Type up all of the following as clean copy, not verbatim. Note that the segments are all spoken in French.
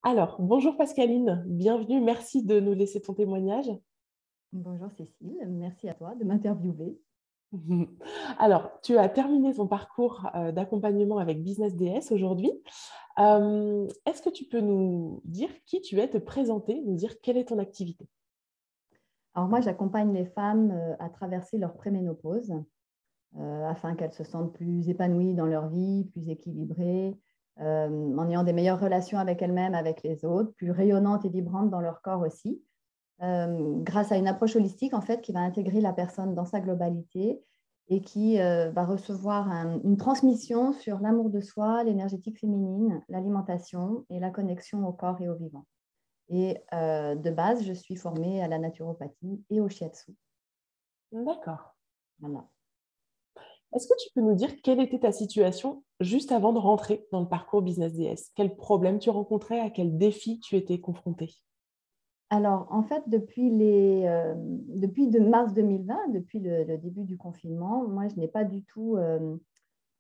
Alors, bonjour Pascaline, bienvenue, merci de nous laisser ton témoignage. Bonjour Cécile, merci à toi de m'interviewer. Alors, tu as terminé ton parcours d'accompagnement avec Business DS aujourd'hui. Est-ce que tu peux nous dire qui tu es, te présenter, nous dire quelle est ton activité? Alors moi, j'accompagne les femmes à traverser leur préménopause afin qu'elles se sentent plus épanouies dans leur vie, plus équilibrées, en ayant des meilleures relations avec elles-mêmes, avec les autres, plus rayonnantes et vibrantes dans leur corps aussi, grâce à une approche holistique en fait qui va intégrer la personne dans sa globalité et qui va recevoir une transmission sur l'amour de soi, l'énergétique féminine, l'alimentation et la connexion au corps et au vivant. Et de base, je suis formée à la naturopathie et au shiatsu. D'accord. Voilà. Est-ce que tu peux nous dire quelle était ta situation juste avant de rentrer dans le parcours Business DS? Quels problèmes tu rencontrais, à quels défis tu étais confrontée? Alors, en fait, depuis de mars 2020, depuis le début du confinement, moi, je n'ai pas du tout,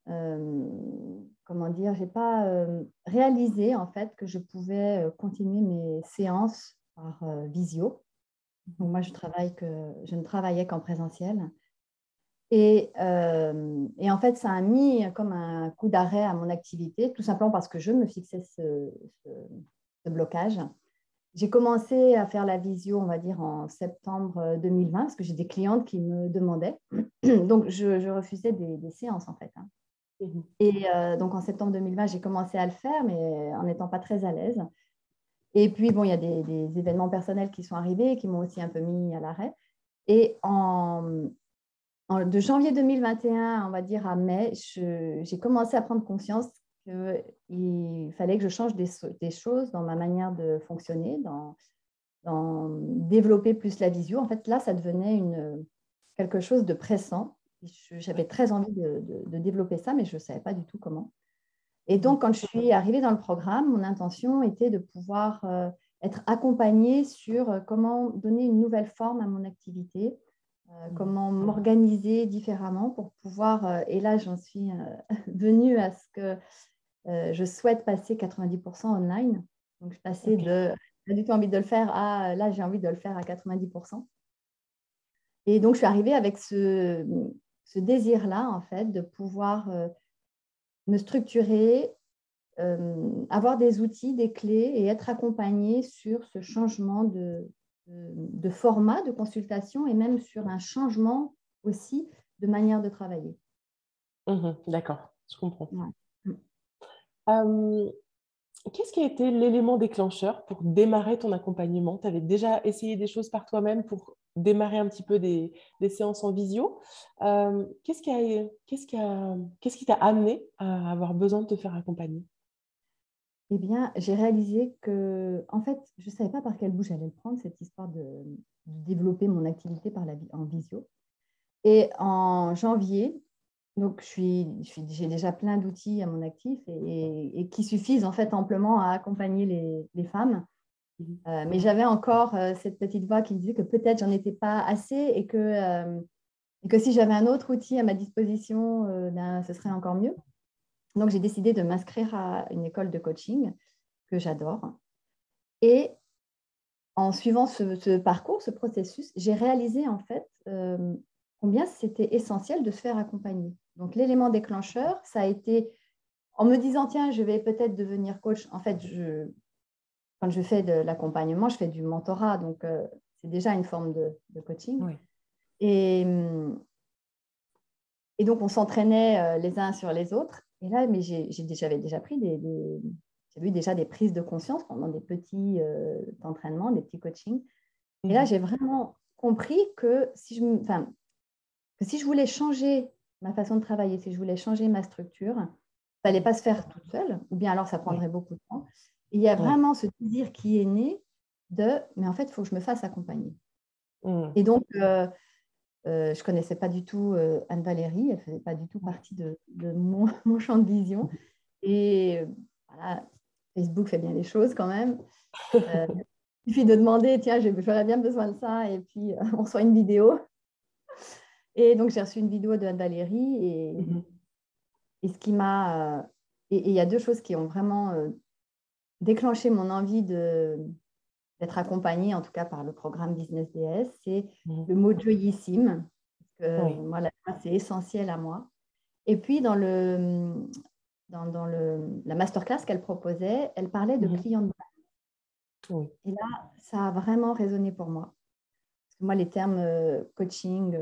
comment dire, j'ai pas réalisé en fait que je pouvais continuer mes séances par visio. Donc, moi, je ne travaillais qu'en présentiel. Et en fait, ça a mis comme un coup d'arrêt à mon activité, tout simplement parce que je me fixais ce blocage. J'ai commencé à faire la visio, on va dire, en septembre 2020, parce que j'ai des clientes qui me demandaient. Donc, je refusais des séances, en fait, hein. Mhm. Et donc, en septembre 2020, j'ai commencé à le faire, mais en n'étant pas très à l'aise. Et puis, bon, il y a des événements personnels qui sont arrivés, qui m'ont aussi un peu mis à l'arrêt. Et de janvier 2021, on va dire à mai, j'ai commencé à prendre conscience qu'il fallait que je change des choses dans ma manière de fonctionner, dans développer plus la visio. En fait, là, ça devenait quelque chose de pressant. J'avais très envie de développer ça, mais je ne savais pas du tout comment. Et Mhm. donc, quand je suis arrivée dans le programme, mon intention était de pouvoir être accompagnée sur comment donner une nouvelle forme à mon activité, Mhm. comment m'organiser différemment pour pouvoir, et là j'en suis venue à ce que je souhaite passer 90% online. Donc je passais Ok. de pas du tout envie de le faire à là j'ai envie de le faire à 90%. Et donc je suis arrivée avec ce désir-là en fait de pouvoir me structurer, avoir des outils, des clés et être accompagnée sur ce changement de format de consultation et même sur un changement aussi de manière de travailler. Mhm. D'accord, je comprends. Ouais. Euh, Qu'est-ce qui a été l'élément déclencheur pour démarrer ton accompagnement? Tu avais déjà essayé des choses par toi-même pour démarrer un petit peu des séances en visio. Qu'est-ce qui t'a amené à avoir besoin de te faire accompagner? Eh bien, j'ai réalisé que, en fait, je ne savais pas par quel bout j'allais le prendre, cette histoire de développer mon activité en visio. Et en janvier, donc j'ai déjà plein d'outils à mon actif et qui suffisent en fait amplement à accompagner les femmes. Mhm. Mais j'avais encore cette petite voix qui me disait que peut-être j'en étais pas assez et que si j'avais un autre outil à ma disposition, ben, ce serait encore mieux. Donc, j'ai décidé de m'inscrire à une école de coaching que j'adore. Et en suivant ce parcours, ce processus, j'ai réalisé en fait combien c'était essentiel de se faire accompagner. Donc, l'élément déclencheur, ça a été en me disant, tiens, je vais peut-être devenir coach. En fait, quand je fais de l'accompagnement, je fais du mentorat. Donc, c'est déjà une forme de coaching. Oui. Et, et donc, on s'entraînait les uns sur les autres. Et là, mais j'avais déjà pris j'ai eu déjà des prises de conscience pendant des petits entraînements, des petits coachings. Et là, Mhm. j'ai vraiment compris enfin, que si je voulais changer ma façon de travailler, si je voulais changer ma structure, ça n'allait pas se faire toute seule, ou bien alors ça Oui. prendrait beaucoup de temps. Et il y a Oui. vraiment ce désir qui est né mais en fait, il faut que je me fasse accompagner. Mhm. Et donc, je ne connaissais pas du tout Anne-Valérie, elle ne faisait pas du tout Oui. partie de mon champ de vision. Et voilà, Facebook fait bien les choses quand même. Euh, il suffit de demander, tiens, j'aurais bien besoin de ça, et puis on reçoit une vidéo. Et donc, j'ai reçu une vidéo de Anne-Valérie, Mhm. et ce qui m'a. Et il y a deux choses qui ont vraiment déclenché mon envie d'être accompagnée, en tout cas par le programme Business DS, c'est le mot joyissime. Parce que Oui. moi, c'est essentiel à moi. Et puis, dans la masterclass qu'elle proposait, elle parlait de clients de base. Oui. Et là, ça a vraiment résonné pour moi. Parce que moi, les termes coaching,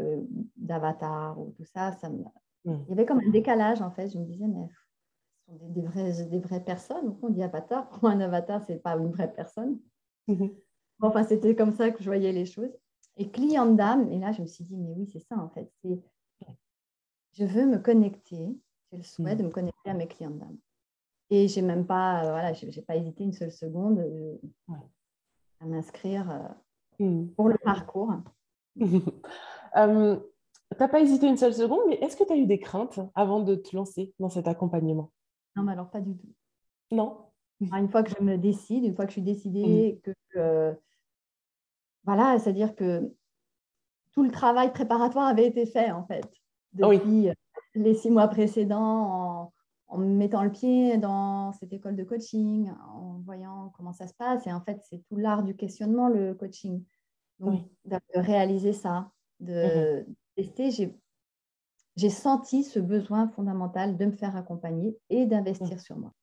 d'avatar ou tout ça, il y avait comme un décalage, en fait. Je me disais, mais ce sont des vraies personnes. Pourquoi on dit avatar? Pour moi, un avatar, ce n'est pas une vraie personne. Bon, enfin, c'était comme ça que je voyais les choses. Et client d'âme, et là, je me suis dit, mais oui, c'est ça, en fait. Je veux me connecter, j'ai le souhait de me connecter à mes clients d'âme. Et j'ai même pas, voilà, j'ai pas hésité une seule seconde à m'inscrire pour le parcours. T'as pas hésité une seule seconde, mais est-ce que tu as eu des craintes avant de te lancer dans cet accompagnement? Non, mais alors pas du tout. Non? Une fois que je me décide, une fois que je suis décidée, voilà, c'est-à-dire que tout le travail préparatoire avait été fait, en fait, Oui. depuis les 6 mois précédents, en mettant le pied dans cette école de coaching, en voyant comment ça se passe. Et en fait, c'est tout l'art du questionnement, le coaching. Donc, de réaliser ça, de tester, j'ai senti ce besoin fondamental de me faire accompagner et d'investir sur moi.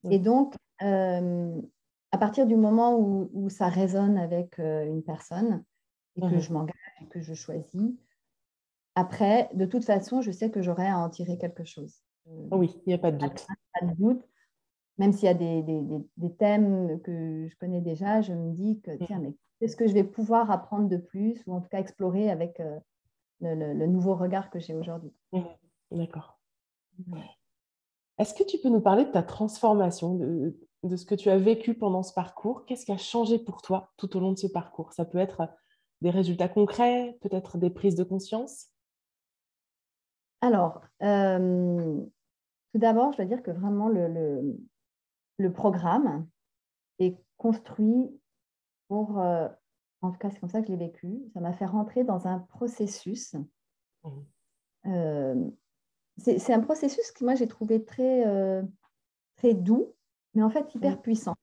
Et donc, à partir du moment où ça résonne avec une personne et que je m'engage et que je choisis, après, de toute façon, je sais que j'aurai à en tirer quelque chose. Oui, il n'y a pas de doute. Pas de doute. Même s'il y a des thèmes que je connais déjà, je me dis que, tiens, mais qu'est-ce que je vais pouvoir apprendre de plus ou en tout cas explorer avec le nouveau regard que j'ai aujourd'hui. D'accord. Est-ce que tu peux nous parler de ta transformation, de ce que tu as vécu pendant ce parcours? Qu'est-ce qui a changé pour toi tout au long de ce parcours? Ça peut être des résultats concrets, peut-être des prises de conscience? Alors, tout d'abord, je dois dire que vraiment le programme est construit pour, en tout cas, c'est comme ça que je l'ai vécu. Ça m'a fait rentrer dans un processus. C'est un processus que moi, j'ai trouvé très doux, mais en fait hyper puissant.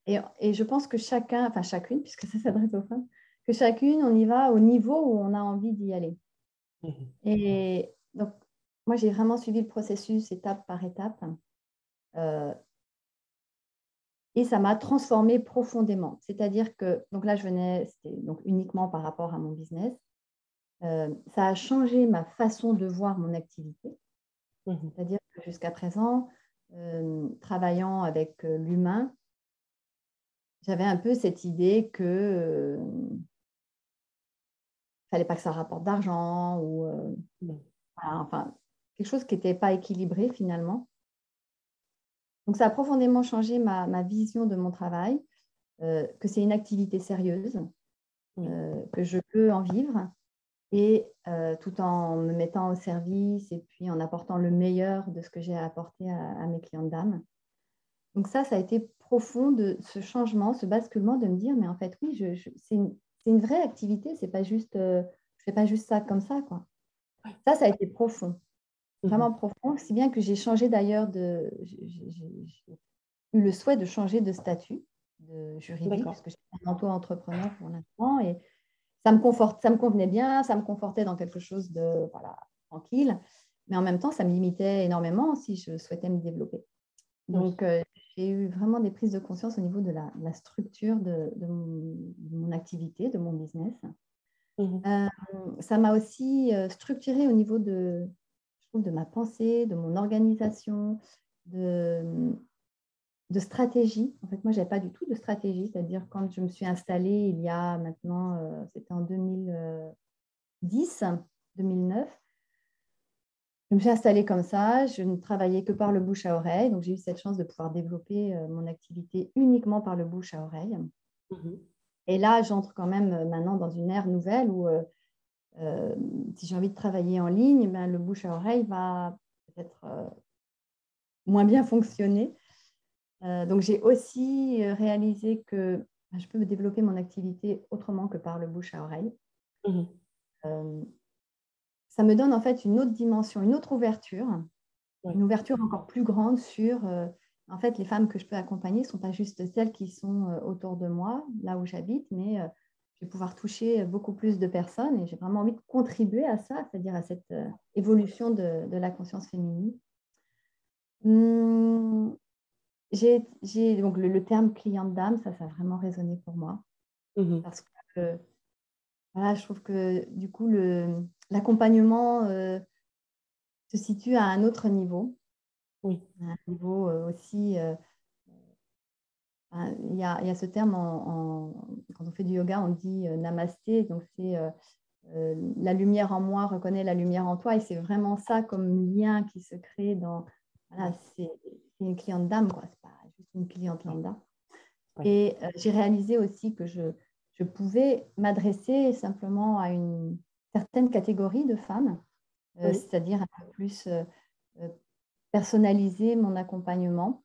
Et je pense que chacun, enfin chacune, puisque ça s'adresse aux femmes, que chacune, on y va au niveau où on a envie d'y aller. Et donc, moi, j'ai vraiment suivi le processus étape par étape. Et ça m'a transformée profondément. C'est-à-dire que, donc là, c'était donc uniquement par rapport à mon business. Ça a changé ma façon de voir mon activité. C'est-à-dire que jusqu'à présent, travaillant avec l'humain, j'avais un peu cette idée que fallait pas que ça rapporte d'argent ou voilà, enfin, quelque chose qui n'était pas équilibré finalement. Donc, ça a profondément changé ma vision de mon travail, que c'est une activité sérieuse, que je peux en vivre et tout en me mettant au service et puis en apportant le meilleur de ce que j'ai à apporter à mes clientes d'âme. Donc ça a été profond de ce changement, ce basculement de me dire, mais en fait, oui, c'est une vraie activité, c'est pas juste, je ne fais pas juste ça comme ça, quoi. Ça a été profond, vraiment profond, si bien que j'ai changé d'ailleurs j'ai eu le souhait de changer de statut de juridique, parce que j'étais un auto-entrepreneur pour l'instant, et ça me convenait bien, ça me confortait dans quelque chose de tranquille, mais en même temps, ça me limitait énormément si je souhaitais me développer. Donc, j'ai eu vraiment des prises de conscience au niveau de la structure de mon activité, de mon business. Ça m'a aussi structurée au niveau je trouve, de ma pensée, de mon organisation, de stratégie. En fait, moi, je n'avais pas du tout de stratégie, c'est-à-dire quand je me suis installée il y a maintenant, c'était en 2010, 2009, je me suis installée comme ça, je ne travaillais que par le bouche à oreille, donc j'ai eu cette chance de pouvoir développer mon activité uniquement par le bouche à oreille. Et là, j'entre quand même maintenant dans une ère nouvelle où si j'ai envie de travailler en ligne, ben, le bouche à oreille va peut-être moins bien fonctionner. Donc, j'ai aussi réalisé que je peux développer mon activité autrement que par le bouche à oreille. Ça me donne en fait une autre dimension, une autre ouverture, une ouverture encore plus grande sur en fait, les femmes que je peux accompagner ne sont pas juste celles qui sont autour de moi, là où j'habite, mais je vais pouvoir toucher beaucoup plus de personnes et j'ai vraiment envie de contribuer à ça, c'est-à-dire à cette évolution de la conscience féminine. Hum, donc le terme cliente d'âme, ça a vraiment résonné pour moi Mhm. parce que voilà, je trouve que du coup, l'accompagnement se situe à un autre niveau, Oui. à un niveau aussi. Il y a ce terme, quand on fait du yoga, on dit namasté, donc c'est la lumière en moi reconnaît la lumière en toi, et c'est vraiment ça comme lien qui se crée dans. Voilà, c'est une cliente d'âme, quoi, c'est pas juste une cliente Oui. lambda. Oui. Et j'ai réalisé aussi que je pouvais m'adresser simplement à une certaine catégorie de femmes, Oui. c'est-à-dire un peu plus euh, personnaliser mon accompagnement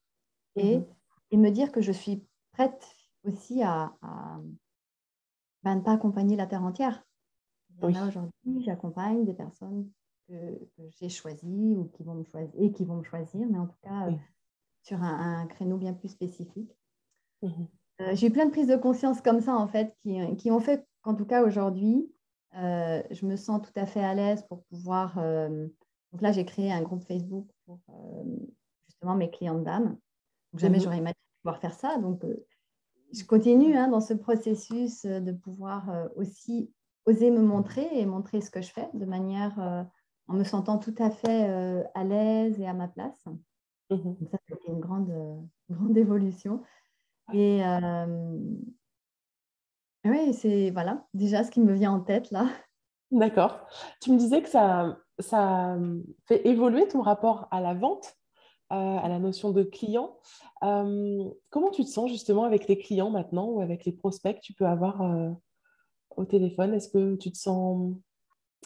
et, Mhm. et me dire que je suis prête aussi à ne pas accompagner la terre entière. Oui. Là, aujourd'hui, j'accompagne des personnes que j'ai choisies ou qui vont me choisir, et qui vont me choisir, mais en tout cas, Oui. sur un créneau bien plus spécifique. Mhm. J'ai eu plein de prises de conscience comme ça, en fait, qui ont fait qu'en tout cas, aujourd'hui, je me sens tout à fait à l'aise pour pouvoir. Donc là, j'ai créé un groupe Facebook pour justement mes clientes d'âme. Jamais Mhm. j'aurais imaginé pouvoir faire ça. Donc, je continue dans ce processus de pouvoir aussi oser me montrer et montrer ce que je fais de manière en me sentant tout à fait à l'aise et à ma place. Mhm. Donc ça, c'était une grande évolution. Et oui, c'est voilà, déjà ce qui me vient en tête là. D'accord. Tu me disais que ça fait évoluer ton rapport à la vente, à la notion de client. Comment tu te sens justement avec tes clients maintenant ou avec les prospects que tu peux avoir au téléphone? Est-ce que tu te sens,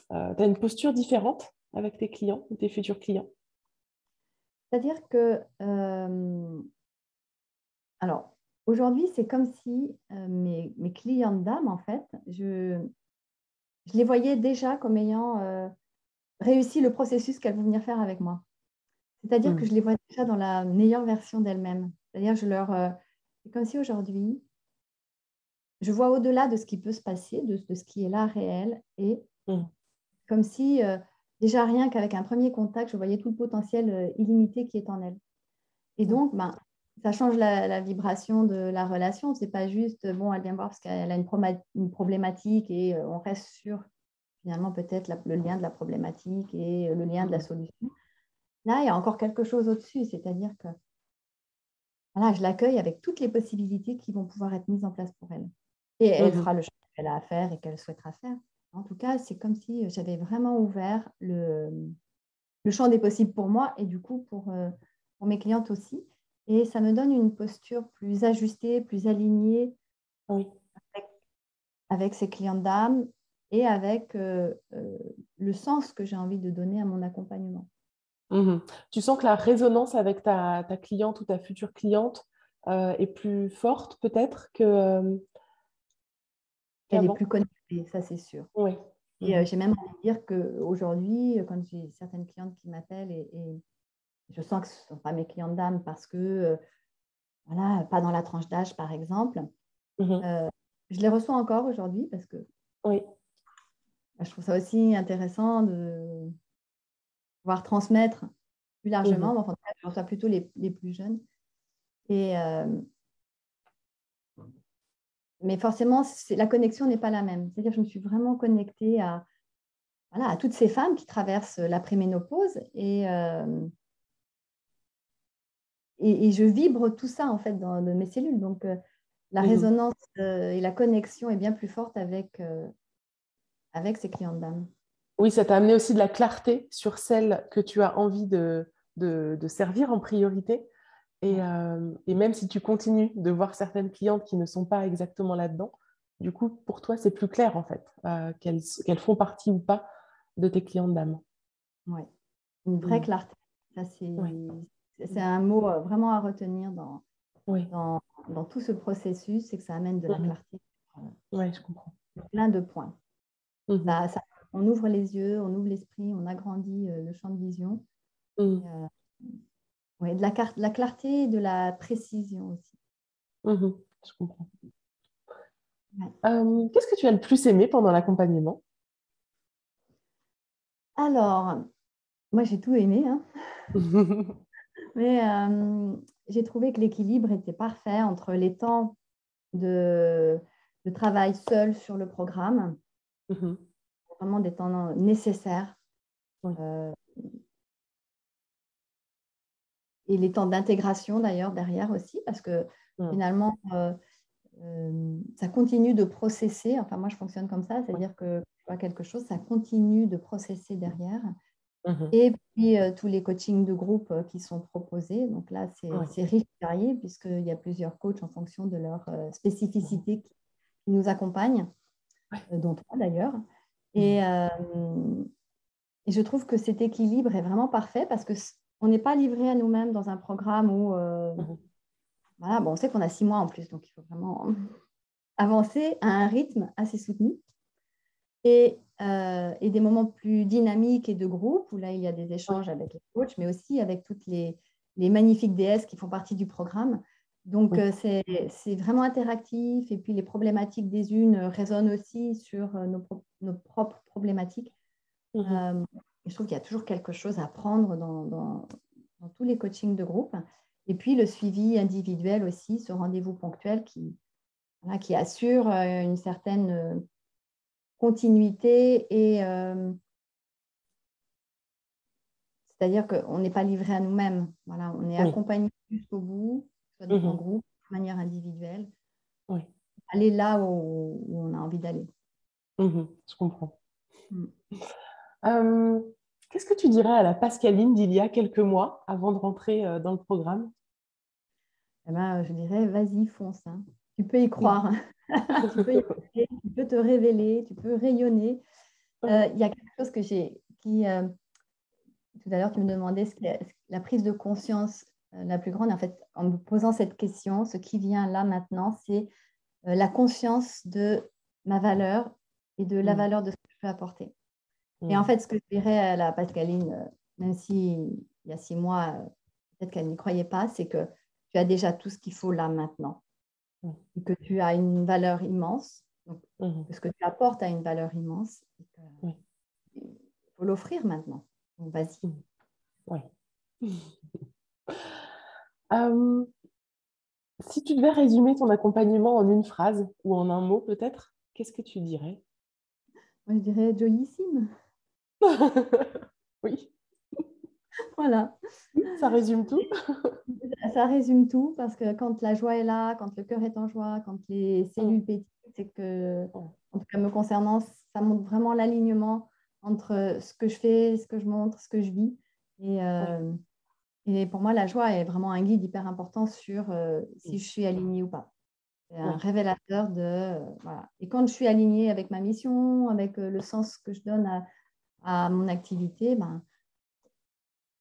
tu as une posture différente avec tes clients ou tes futurs clients? C'est-à-dire que, alors, aujourd'hui, c'est comme si mes clientes d'âme, en fait, je les voyais déjà comme ayant réussi le processus qu'elles vont venir faire avec moi. C'est-à-dire que Mm. je les vois déjà dans la meilleure version d'elles-mêmes. C'est-à-dire, c'est comme si aujourd'hui, je vois au-delà de ce qui peut se passer, de ce qui est là réel, et Mm. comme si, déjà rien qu'avec un premier contact, je voyais tout le potentiel illimité qui est en elles. Et Oui. donc, ben, ça change la vibration de la relation. C'est pas juste, bon, elle vient voir parce qu'elle a une problématique et on reste sur finalement peut-être le lien de la problématique et le lien de la Mm. solution. Là, il y a encore quelque chose au-dessus, c'est-à-dire que voilà, je l'accueille avec toutes les possibilités qui vont pouvoir être mises en place pour elle. Et elle Mhm. fera le choix qu'elle a à faire et qu'elle souhaitera faire. En tout cas, c'est comme si j'avais vraiment ouvert le champ des possibles pour moi et du coup pour mes clientes aussi. Et ça me donne une posture plus ajustée, plus alignée Oui. avec, avec ces clientes d'âme et avec le sens que j'ai envie de donner à mon accompagnement. Mhm. Tu sens que la résonance avec ta cliente ou ta future cliente est plus forte peut-être Elle est qu'avant? plus connectée, ça c'est sûr. Oui. Et Mhm. j'ai même envie de dire qu'aujourd'hui, quand j'ai certaines clientes qui m'appellent et je sens que ce ne sont pas mes clientes d'âme parce que, voilà, pas dans la tranche d'âge par exemple, Mhm. euh, je les reçois encore aujourd'hui parce que Oui. je trouve ça aussi intéressant de pouvoir transmettre plus largement. Mhm. Enfin, en tout cas, je reçois plutôt les plus jeunes. Et, mais forcément, la connexion n'est pas la même. C'est-à-dire que je me suis vraiment connectée voilà, à toutes ces femmes qui traversent la préménopause et je vibre tout ça en fait dans mes cellules. Donc, la Mhm. résonance et la connexion est bien plus forte avec ces clientes d'âme. Oui, ça t'a amené aussi de la clarté sur celle que tu as envie de servir en priorité. Ouais. Et même si tu continues de voir certaines clientes qui ne sont pas exactement là-dedans, du coup, pour toi, c'est plus clair en fait, qu'elles font partie ou pas de tes clientes d'âme. Ouais. Une vraie Mm. clarté. Ça, Ouais. c'est Mm. un mot vraiment à retenir Oui. dans, dans tout ce processus, c'est que ça amène de la Mhm. clarté sur Ouais, je comprends. plein de points. Mhm. On ouvre les yeux, on ouvre l'esprit, on agrandit le champ de vision. Et, Mm. Oui, de la clarté et de la précision aussi. Mhm, je comprends. Ouais. Qu'est-ce que tu as le plus aimé pendant l'accompagnement? Alors, moi, j'ai tout aimé, hein, mais j'ai trouvé que l'équilibre était parfait entre les temps de, de travail seul sur le programme, Mhm, vraiment des temps nécessaires, oui. euh, et les temps d'intégration d'ailleurs derrière aussi, parce que Mhm, finalement, ça continue de processer. Enfin, moi, je fonctionne comme ça, oui. c'est-à-dire que je vois quelque chose, ça continue de processer derrière. Mhm, Et puis, tous les coachings de groupe qui sont proposés. Donc là, oui. c'est riche et varié puisqu'il y a plusieurs coachs en fonction de leur Mhm, spécificité qui nous accompagnent, ouais. dont toi d'ailleurs. Mhm, Et je trouve que cet équilibre est vraiment parfait parce qu'on n'est pas livré à nous-mêmes dans un programme où, mhm, voilà, bon, on sait qu'on a 6 mois en plus, donc il faut vraiment avancer à un rythme assez soutenu. Et des moments plus dynamiques et de groupe, où là, il y a des oui. échanges avec les coachs, mais aussi avec toutes les magnifiques déesses qui font partie du programme. Donc, Oui. c'est vraiment interactif. Et puis, les problématiques des unes résonnent aussi sur nos propres problématiques. Mhm, Euh, et je trouve qu'il y a toujours quelque chose à apprendre dans tous les coachings de groupe. Et puis, le suivi individuel aussi, ce rendez-vous ponctuel voilà, qui assure une certaine continuité et c'est-à-dire qu'on n'est pas livré à nous-mêmes. Voilà, on est oui. accompagné jusqu'au bout, soit en Mhm, groupe, de manière individuelle, oui. aller là où on a envie d'aller. Mhm, je comprends. Mm. Euh, Qu'est-ce que tu dirais à la Pascaline d'il y a quelques mois avant de rentrer dans le programme? Eh ben, je dirais, vas-y, fonce, hein. Tu peux y croire. Tu peux y aller, tu peux te révéler, tu peux rayonner. Oui. Il y a quelque chose tout à l'heure, tu me demandais la prise de conscience la plus grande. En fait, en me posant cette question, ce qui vient là maintenant, c'est la conscience de ma valeur et de la Mhm, valeur de ce que je peux apporter. Et en mhm, fait, ce que je dirais à la Pascaline, même si il y a 6 mois, peut-être qu'elle n'y croyait pas, c'est que tu as déjà tout ce qu'il faut là maintenant mhm, et que tu as une valeur immense, donc, mhm, que ce que tu apportes a une valeur immense et oui. qu'il faut l'offrir maintenant. Donc, vas-y. Mhm, oui. Euh, Si tu devais résumer ton accompagnement en une phrase ou en un mot peut-être, qu'est-ce que tu dirais? Moi, je dirais joyissime. Oui, Voilà. ça résume tout. Ça résume tout parce que quand la joie est là, quand le cœur est en joie, quand les Mm, cellules pétillent, c'est que, mm, en tout cas me concernant, ça montre vraiment l'alignement entre ce que je fais, ce que je montre, ce que je vis. Et, oui, euh, et pour moi, la joie est vraiment un guide hyper important sur mm, si je suis alignée ou pas. C'est oui, un révélateur de... voilà. Et quand je suis alignée avec ma mission, avec le sens que je donne à mon activité, ben,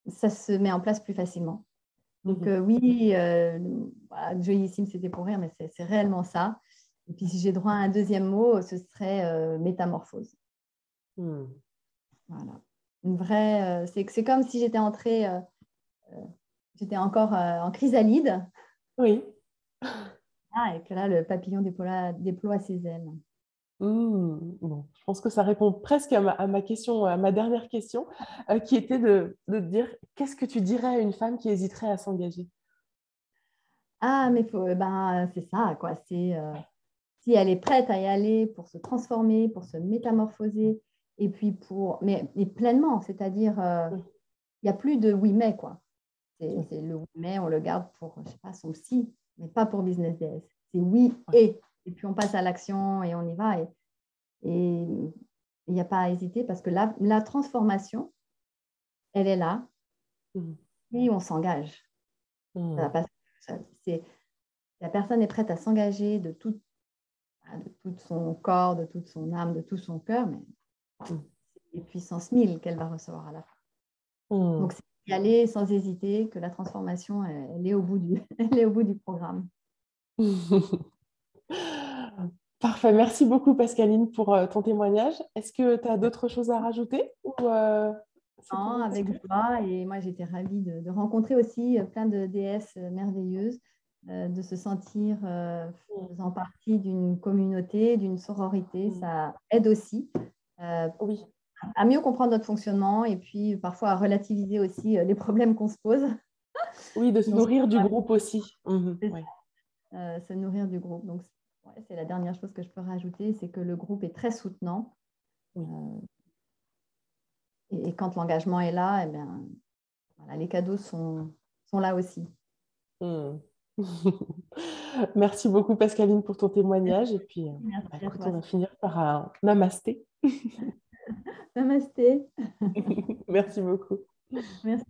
ça se met en place plus facilement. Donc mhm, oui, voilà, joyissime, c'était pour rire, mais c'est réellement ça. Et puis si j'ai droit à un deuxième mot, ce serait métamorphose. mm. Voilà. Une vraie, c'est comme si j'étais entrée, j'étais encore en chrysalide, Oui. et que là, le papillon déploie ses ailes. Bon, je pense que ça répond presque à ma question, à ma dernière question, qui était de te dire qu'est-ce que tu dirais à une femme qui hésiterait à s'engager? Ah, mais ben, c'est ça, quoi. Si elle est prête à y aller pour se transformer, pour se métamorphoser, et puis mais pleinement, c'est-à-dire, Oui, il n'y a plus de oui, mais, quoi. oui, C'est le oui, mais on le garde pour, je sais pas, son si, mais pas pour Business DS. C'est oui oui. et. Et puis on passe à l'action et on y va. Et il n'y a pas à hésiter parce que la transformation, elle est là Mhm, et on s'engage. Ça va mhm, pas seul. La personne est prête à s'engager de tout son corps, de toute son âme, de tout son cœur, mais mhm, c'est les puissances 1000 qu'elle va recevoir à la fin. Donc, mhm. c'est y aller sans hésiter que la transformation, elle est au bout elle est au bout du programme. Parfait. Merci beaucoup, Pascaline, pour ton témoignage. Est-ce que tu as d'autres choses à rajouter ou Non, avec joie. Et moi, j'étais ravie de rencontrer aussi plein de déesses merveilleuses, de se sentir faisant partie d'une communauté, d'une sororité. Ça aide aussi Oui, à mieux comprendre notre fonctionnement et puis parfois à relativiser aussi les problèmes qu'on se pose. oui, de se Donc, nourrir du groupe aussi. c'est Ouais. se nourrir du groupe. Donc, ouais, c'est la dernière chose que je peux rajouter, c'est que le groupe est très soutenant. Oui. Et quand l'engagement est là, eh bien, voilà, les cadeaux sont là aussi. Mm. Merci beaucoup, Pascaline, pour ton témoignage. Et puis, Merci à écoute, toi. on va finir par un namasté. Namasté. Merci beaucoup. Merci.